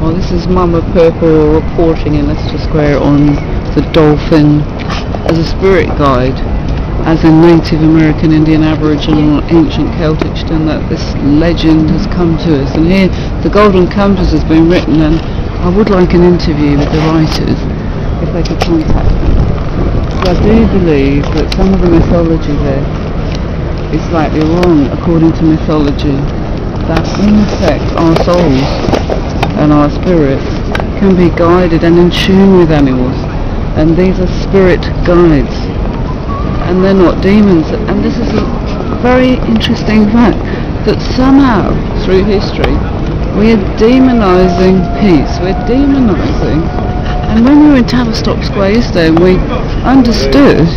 Oh, this is Mama Purple reporting in Leicester Square on the dolphin as a spirit guide, as in Native American, Indian, Aboriginal, ancient Celtic, and that this legend has come to us. And here the Golden Compass has been written, and I would like an interview with the writers, if they could contact me. So I do believe that some of the mythology there is slightly wrong, according to mythology, that in effect our souls and our spirits can be guided and in tune with animals, and these are spirit guides, and they're not demons. And this is a very interesting fact, that somehow through history we are demonising peace, we're demonising. And when we were in Tavistock Square yesterday, we understood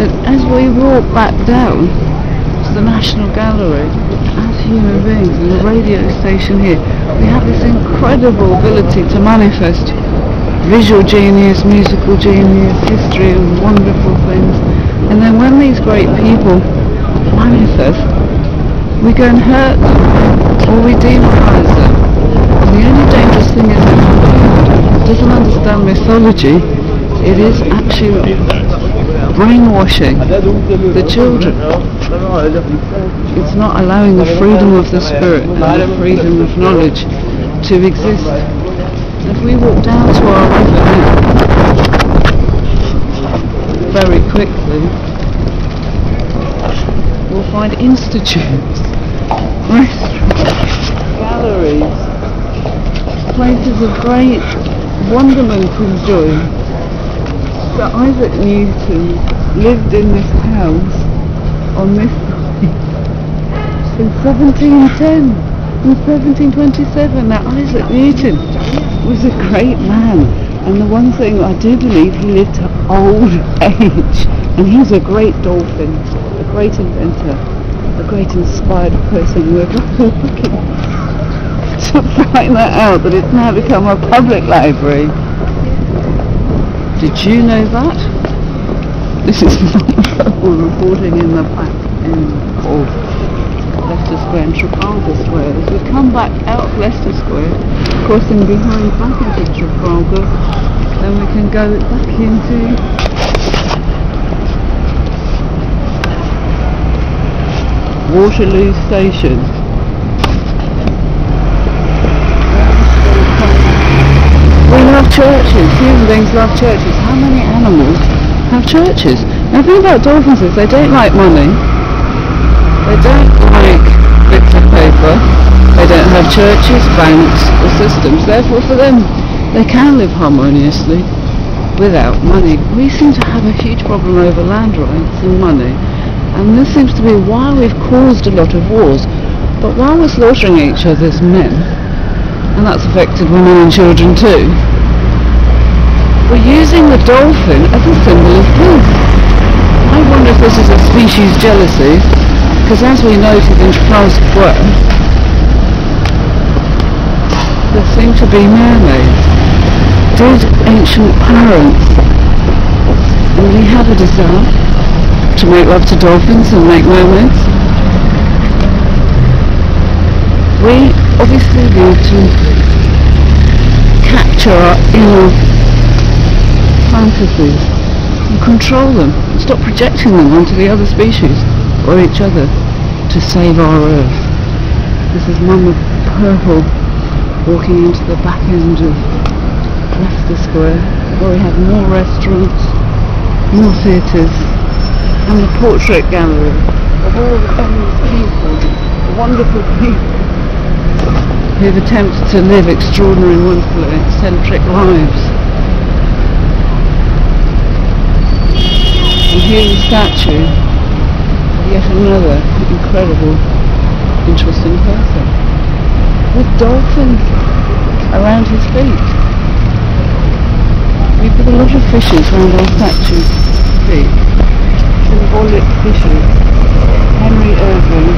that as we walk back down to the National Gallery, as human beings, and the radio station here, we have this incredible ability to manifest visual genius, musical genius, history of wonderful things. And then when these great people manifest, we go and hurt them, or we demonise them. And the only dangerous thing is that if doesn't understand mythology, it is actually brainwashing the children. It's not allowing the freedom of the spirit and the freedom of knowledge to exist. If we walk down to our river now, very quickly, we'll find institutes, restaurants, galleries, places of great wonderment and joy. That Isaac Newton lived in this house on this site in 1710, in 1727. Now Isaac Newton was a great man, and the one thing I do believe, he lived to old age, and he was a great dolphin, a great inventor, a great inspired person. We're looking to find that out, that it's now become a public library. Did you know that? This is Mamapurple reporting in the back end of Leicester Square and Trafalgar Square. As we come back out of Leicester Square, crossing behind back into Trafalgar, then we can go back into Waterloo Station. We love churches, human beings love churches. How many animals have churches? Now the thing about dolphins is they don't like money, they don't like bits of paper, they don't have churches, banks or systems. Therefore for them, they can live harmoniously without money. We seem to have a huge problem over land rights and money, and this seems to be why we've caused a lot of wars. But while we're slaughtering each other as men, and that's affected women and children too, we're using the dolphin as a symbol of peace. I wonder if this is a species jealousy, because as we noted in Trafalgar Square, there seem to be mermaids, dead ancient parents, and we have a desire to make love to dolphins and make mermaids. We obviously need to capture our inner fantasies and control them, and stop projecting them onto the other species or each other to save our earth. This is Mamapurple walking into the back end of Leicester Square, where we have more restaurants, more theatres, and the portrait gallery of all the famous people, the wonderful people who've attempted to live extraordinary and wonderful and eccentric lives. And here's a statue of yet another incredible, interesting person, with dolphins around his feet. We put a lot of fishes around our statue's feet, symbolic fishes. Henry Irving,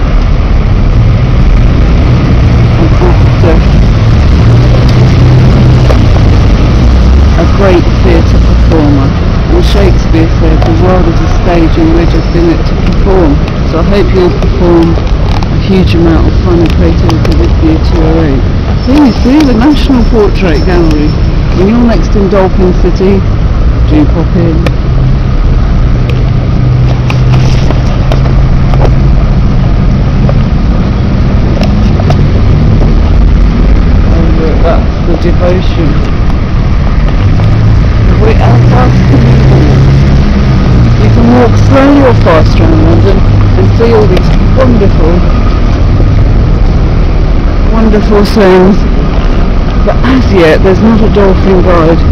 a great theatre performer, and Shakespeare said the world is a stage and we're just in it to perform. So I hope you'll perform a huge amount of fun and creativity with you 208. Here you see the National Portrait Gallery. When you're next in Dolphin City, do pop in. And that's the devotion. How fast can you walk? You can walk slowly or fast around London and see all these wonderful things, but as yet there's not a dolphin guide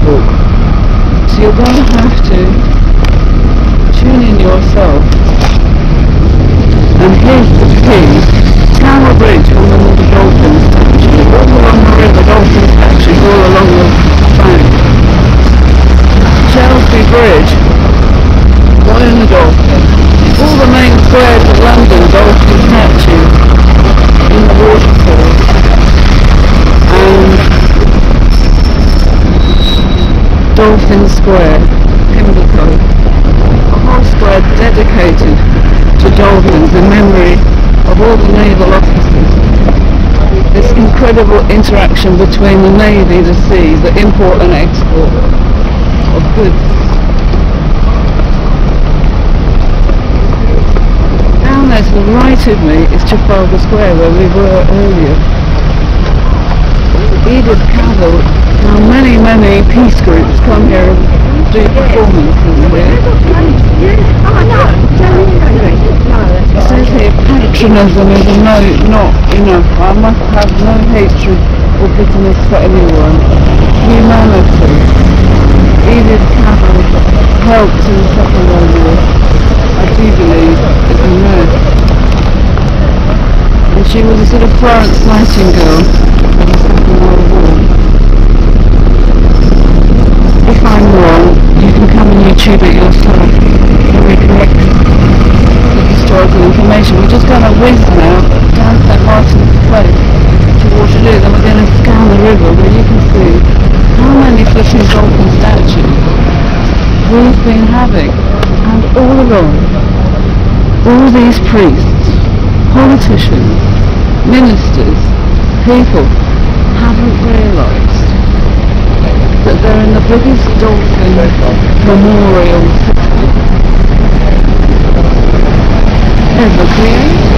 book, so you're going to have to tune in yourself. And here's the key: Tower Bridge on the dolphin statue, all along the river, dolphin statues all along the bank. Chelsea Bridge, one in the dolphin. All the main squares of London, dolphin statues in the waterfall. And Dolphin Square, Pimlico, a whole square dedicated to dolphins in memory of all the naval officers. This incredible interaction between the Navy, the sea, the import and export of goods. Down there to the right of me is Trafalgar Square, where we were earlier. Edith Cavell, now many peace groups come here and do performances here. It says here patronism is a no, not enough. I must have no hatred or bitterness for anyone. Humanity. Edith Cavell helped in the Second World War. I do believe it's a nurse. And she was a sort of Florence Nightingale of the Second World War. If I'm wrong, you can come and YouTube it yourself and recorrect the historical information. We're just going to whiz now down St Martin's Place to Waterloo, then we're going to scan the river where you can see how many fishing dolphin statues we've been having. And all along, all these priests, politicians, ministers, people haven't realised that they're in the biggest dolphin memorial system ever created.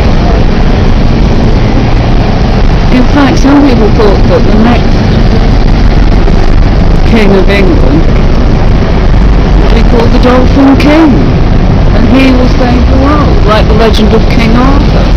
In fact, some people thought that the next King of England would be called the Dolphin King, and he will save the world, like the legend of King Arthur.